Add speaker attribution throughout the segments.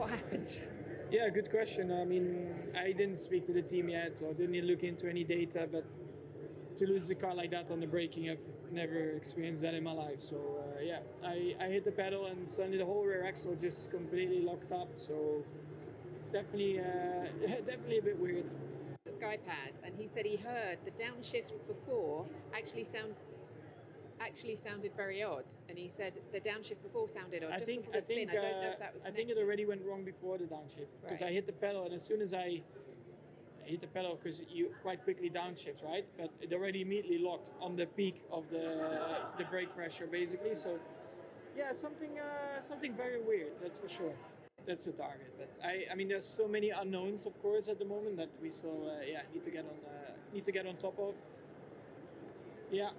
Speaker 1: What happened?
Speaker 2: Yeah, good question. I mean, I didn't speak to the team yet, or didn't look into any data, but to lose a car like that on the braking, I've never experienced that in my life. So yeah, I hit the pedal and suddenly the whole rear axle just completely locked up. So definitely, definitely a bit weird.
Speaker 1: Skypad, and he said he heard the downshift before actually sounded very odd, and he said the downshift before sounded odd. I don't know if that was connected.
Speaker 2: I think it already went wrong before the downshift, because I hit the pedal, and as soon as I hit the pedal, because you quite quickly downshift, right? But it already immediately locked on the peak of the brake pressure, basically. So yeah, something very weird, that's for sure. That's the target. But I mean, there's so many unknowns, of course, at the moment that we still need to get on top of. Yeah.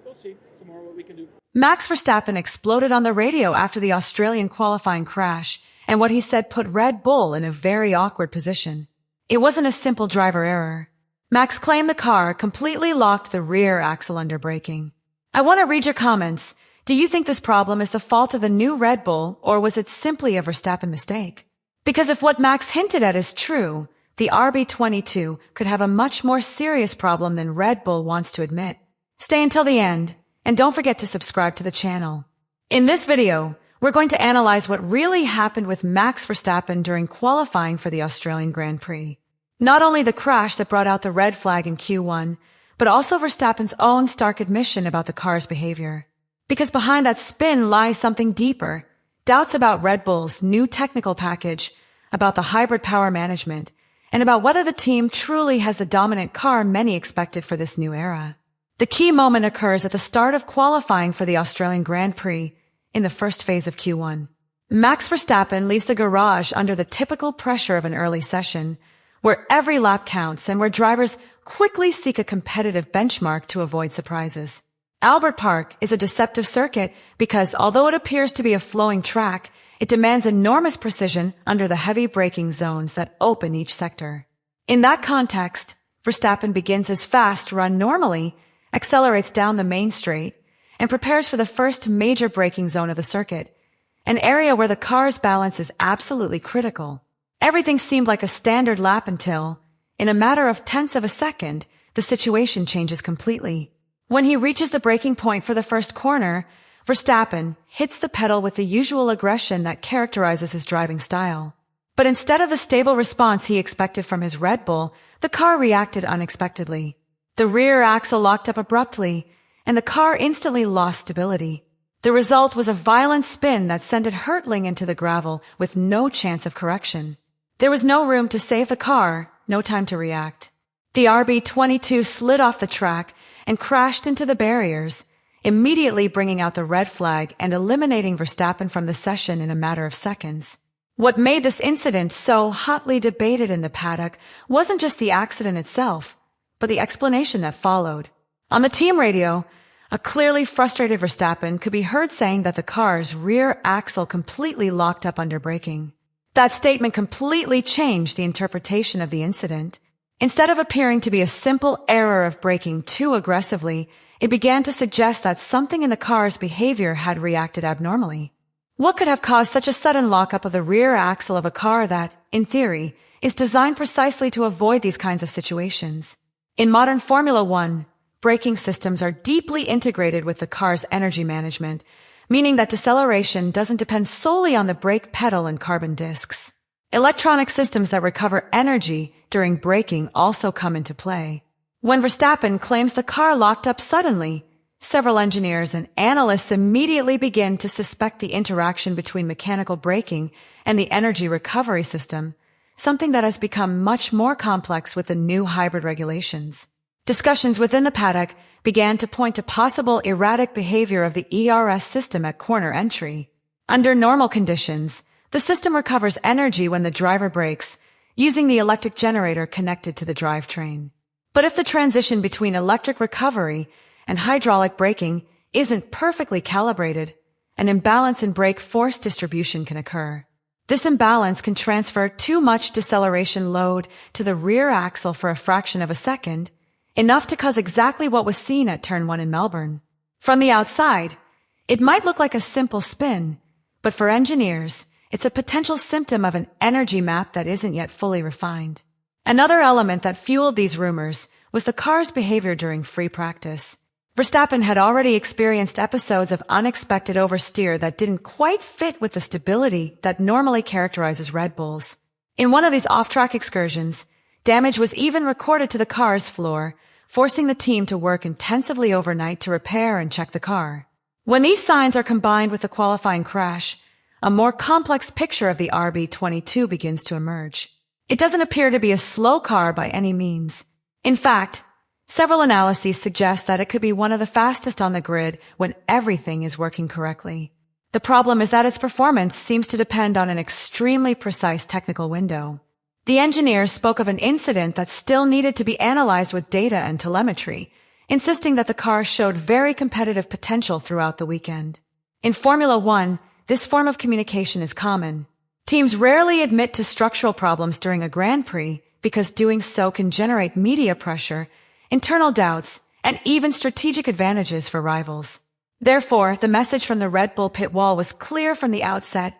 Speaker 2: We'll see tomorrow what we can do.
Speaker 3: Max Verstappen exploded on the radio after the Australian qualifying crash, and what he said put Red Bull in a very awkward position. It wasn't a simple driver error. Max claimed the car completely locked the rear axle under braking. I want to read your comments. Do you think this problem is the fault of the new Red Bull, or was it simply a Verstappen mistake? Because if what Max hinted at is true, the RB22 could have a much more serious problem than Red Bull wants to admit. Stay until the end, and don't forget to subscribe to the channel. In this video, we're going to analyze what really happened with Max Verstappen during qualifying for the Australian Grand Prix. Not only the crash that brought out the red flag in Q1, but also Verstappen's own stark admission about the car's behavior. Because behind that spin lies something deeper, doubts about Red Bull's new technical package, about the hybrid power management, and about whether the team truly has the dominant car many expected for this new era. The key moment occurs at the start of qualifying for the Australian Grand Prix in the first phase of Q1. Max Verstappen leaves the garage under the typical pressure of an early session, where every lap counts and where drivers quickly seek a competitive benchmark to avoid surprises. Albert Park is a deceptive circuit because although it appears to be a flowing track, it demands enormous precision under the heavy braking zones that open each sector. In that context, Verstappen begins his fast run normally, accelerates down the main straight, and prepares for the first major braking zone of the circuit, an area where the car's balance is absolutely critical. Everything seemed like a standard lap until, in a matter of tenths of a second, the situation changes completely. When he reaches the braking point for the first corner, Verstappen hits the pedal with the usual aggression that characterizes his driving style. But instead of the stable response he expected from his Red Bull, the car reacted unexpectedly. The rear axle locked up abruptly, and the car instantly lost stability. The result was a violent spin that sent it hurtling into the gravel with no chance of correction. There was no room to save the car, no time to react. The RB22 slid off the track and crashed into the barriers, immediately bringing out the red flag and eliminating Verstappen from the session in a matter of seconds. What made this incident so hotly debated in the paddock wasn't just the accident itself, but the explanation that followed. On the team radio, a clearly frustrated Verstappen could be heard saying that the car's rear axle completely locked up under braking. That statement completely changed the interpretation of the incident. Instead of appearing to be a simple error of braking too aggressively, it began to suggest that something in the car's behavior had reacted abnormally. What could have caused such a sudden lockup of the rear axle of a car that, in theory, is designed precisely to avoid these kinds of situations? In modern Formula One, braking systems are deeply integrated with the car's energy management, meaning that deceleration doesn't depend solely on the brake pedal and carbon discs. Electronic systems that recover energy during braking also come into play. When Verstappen claims the car locked up suddenly, several engineers and analysts immediately begin to suspect the interaction between mechanical braking and the energy recovery system, something that has become much more complex with the new hybrid regulations. Discussions within the paddock began to point to possible erratic behavior of the ERS system at corner entry. Under normal conditions, the system recovers energy when the driver brakes, using the electric generator connected to the drivetrain. But if the transition between electric recovery and hydraulic braking isn't perfectly calibrated, an imbalance in brake force distribution can occur. This imbalance can transfer too much deceleration load to the rear axle for a fraction of a second, enough to cause exactly what was seen at Turn 1 in Melbourne. From the outside, it might look like a simple spin, but for engineers, it's a potential symptom of an energy map that isn't yet fully refined. Another element that fueled these rumors was the car's behavior during free practice. Verstappen had already experienced episodes of unexpected oversteer that didn't quite fit with the stability that normally characterizes Red Bulls. In one of these off-track excursions, damage was even recorded to the car's floor, forcing the team to work intensively overnight to repair and check the car. When these signs are combined with the qualifying crash, a more complex picture of the RB22 begins to emerge. It doesn't appear to be a slow car by any means. In fact, several analyses suggest that it could be one of the fastest on the grid when everything is working correctly. The problem is that its performance seems to depend on an extremely precise technical window. The engineers spoke of an incident that still needed to be analyzed with data and telemetry, insisting that the car showed very competitive potential throughout the weekend. In Formula One, this form of communication is common. Teams rarely admit to structural problems during a Grand Prix because doing so can generate media pressure, internal doubts, and even strategic advantages for rivals. Therefore, the message from the Red Bull pit wall was clear from the outset: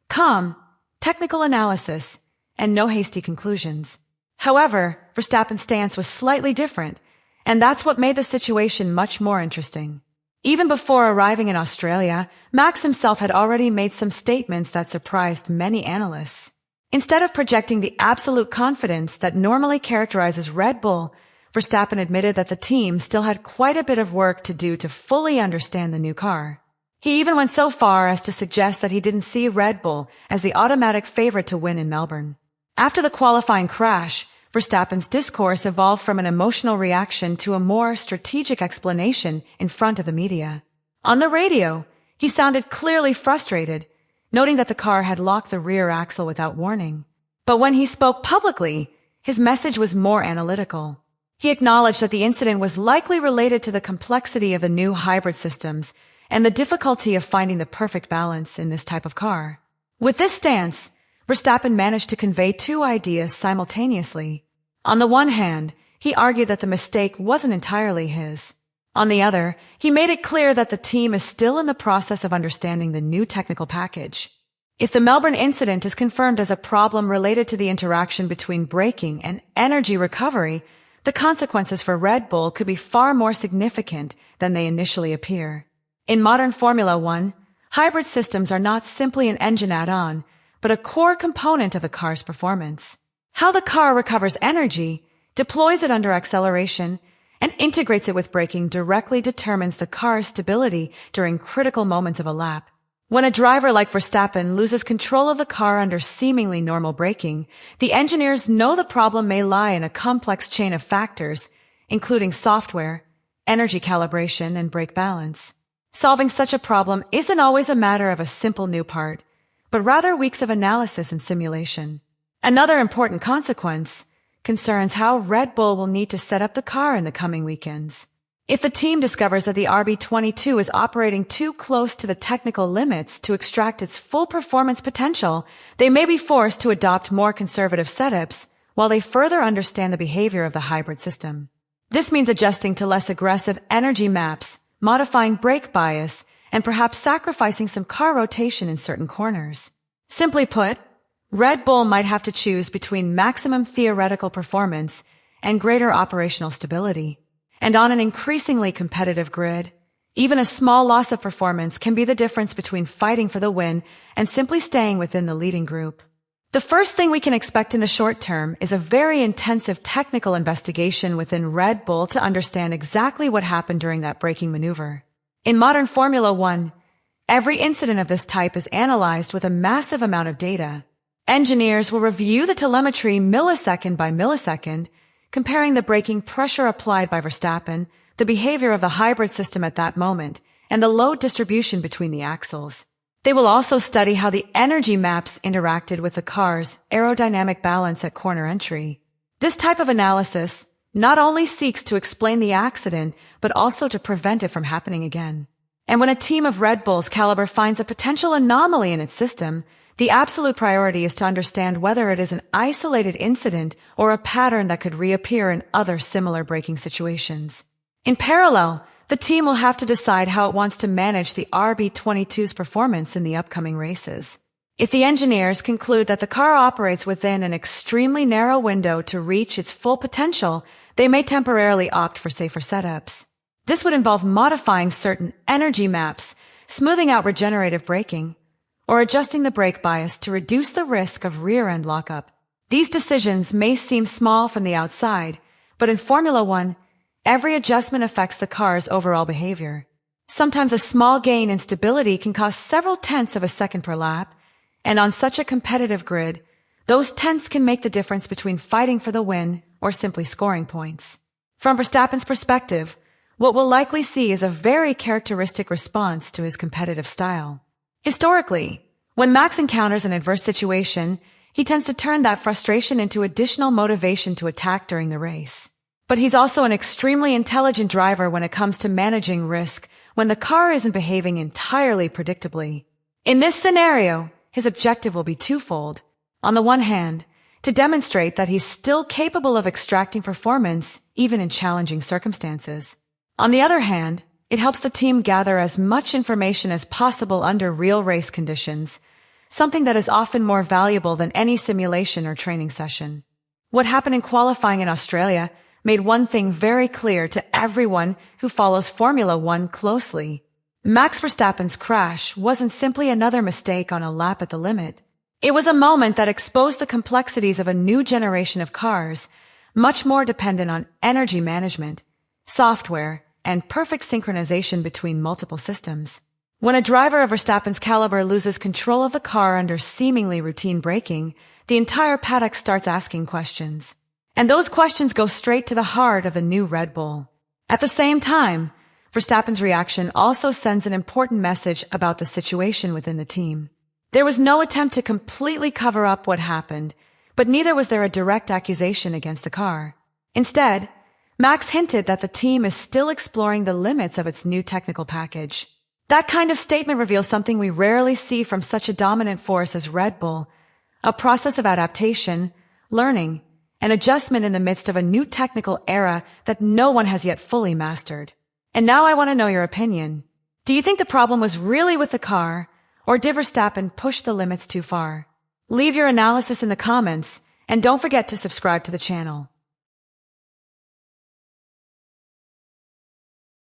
Speaker 3: calm, technical analysis, and no hasty conclusions. However, Verstappen's stance was slightly different, and that's what made the situation much more interesting. Even before arriving in Australia, Max himself had already made some statements that surprised many analysts. Instead of projecting the absolute confidence that normally characterizes Red Bull, Verstappen admitted that the team still had quite a bit of work to do to fully understand the new car. He even went so far as to suggest that he didn't see Red Bull as the automatic favorite to win in Melbourne. After the qualifying crash, Verstappen's discourse evolved from an emotional reaction to a more strategic explanation in front of the media. On the radio, he sounded clearly frustrated, noting that the car had locked the rear axle without warning. But when he spoke publicly, his message was more analytical. He acknowledged that the incident was likely related to the complexity of the new hybrid systems and the difficulty of finding the perfect balance in this type of car. With this stance, Verstappen managed to convey two ideas simultaneously. On the one hand, he argued that the mistake wasn't entirely his. On the other, he made it clear that the team is still in the process of understanding the new technical package. If the Melbourne incident is confirmed as a problem related to the interaction between braking and energy recovery, the consequences for Red Bull could be far more significant than they initially appear. In modern Formula One, hybrid systems are not simply an engine add-on, but a core component of the car's performance. How the car recovers energy, deploys it under acceleration, and integrates it with braking directly determines the car's stability during critical moments of a lap. When a driver like Verstappen loses control of the car under seemingly normal braking, the engineers know the problem may lie in a complex chain of factors, including software, energy calibration, and brake balance. Solving such a problem isn't always a matter of a simple new part, but rather weeks of analysis and simulation. Another important consequence concerns how Red Bull will need to set up the car in the coming weekends. If the team discovers that the RB22 is operating too close to the technical limits to extract its full performance potential, they may be forced to adopt more conservative setups while they further understand the behavior of the hybrid system. This means adjusting to less aggressive energy maps, modifying brake bias, and perhaps sacrificing some car rotation in certain corners. Simply put, Red Bull might have to choose between maximum theoretical performance and greater operational stability. And on an increasingly competitive grid, even a small loss of performance can be the difference between fighting for the win and simply staying within the leading group. The first thing we can expect in the short term is a very intensive technical investigation within Red Bull to understand exactly what happened during that braking maneuver. In modern Formula One, every incident of this type is analyzed with a massive amount of data. Engineers will review the telemetry millisecond by millisecond, comparing the braking pressure applied by Verstappen, the behavior of the hybrid system at that moment, and the load distribution between the axles. They will also study how the energy maps interacted with the car's aerodynamic balance at corner entry. This type of analysis not only seeks to explain the accident, but also to prevent it from happening again. And when a team of Red Bull's caliber finds a potential anomaly in its system, the absolute priority is to understand whether it is an isolated incident or a pattern that could reappear in other similar braking situations. In parallel, the team will have to decide how it wants to manage the RB22's performance in the upcoming races. If the engineers conclude that the car operates within an extremely narrow window to reach its full potential, they may temporarily opt for safer setups. This would involve modifying certain energy maps, smoothing out regenerative braking, or adjusting the brake bias to reduce the risk of rear-end lockup. These decisions may seem small from the outside, but in Formula One, every adjustment affects the car's overall behavior. Sometimes a small gain in stability can cost several tenths of a second per lap, and on such a competitive grid, those tenths can make the difference between fighting for the win or simply scoring points. From Verstappen's perspective, what we'll likely see is a very characteristic response to his competitive style. Historically, when Max encounters an adverse situation, he tends to turn that frustration into additional motivation to attack during the race. But he's also an extremely intelligent driver when it comes to managing risk when the car isn't behaving entirely predictably. In this scenario, his objective will be twofold. On the one hand, to demonstrate that he's still capable of extracting performance even in challenging circumstances. On the other hand, it helps the team gather as much information as possible under real race conditions, something that is often more valuable than any simulation or training session. What happened in qualifying in Australia made one thing very clear to everyone who follows Formula One closely. Max Verstappen's crash wasn't simply another mistake on a lap at the limit. It was a moment that exposed the complexities of a new generation of cars, much more dependent on energy management, software, and perfect synchronization between multiple systems. When a driver of Verstappen's caliber loses control of the car under seemingly routine braking, the entire paddock starts asking questions. And those questions go straight to the heart of the new Red Bull. At the same time, Verstappen's reaction also sends an important message about the situation within the team. There was no attempt to completely cover up what happened, but neither was there a direct accusation against the car. Instead, Max hinted that the team is still exploring the limits of its new technical package. That kind of statement reveals something we rarely see from such a dominant force as Red Bull, a process of adaptation, learning, and adjustment in the midst of a new technical era that no one has yet fully mastered. And now I want to know your opinion. Do you think the problem was really with the car, or did Verstappen push the limits too far? Leave your analysis in the comments, and don't forget to subscribe to the channel.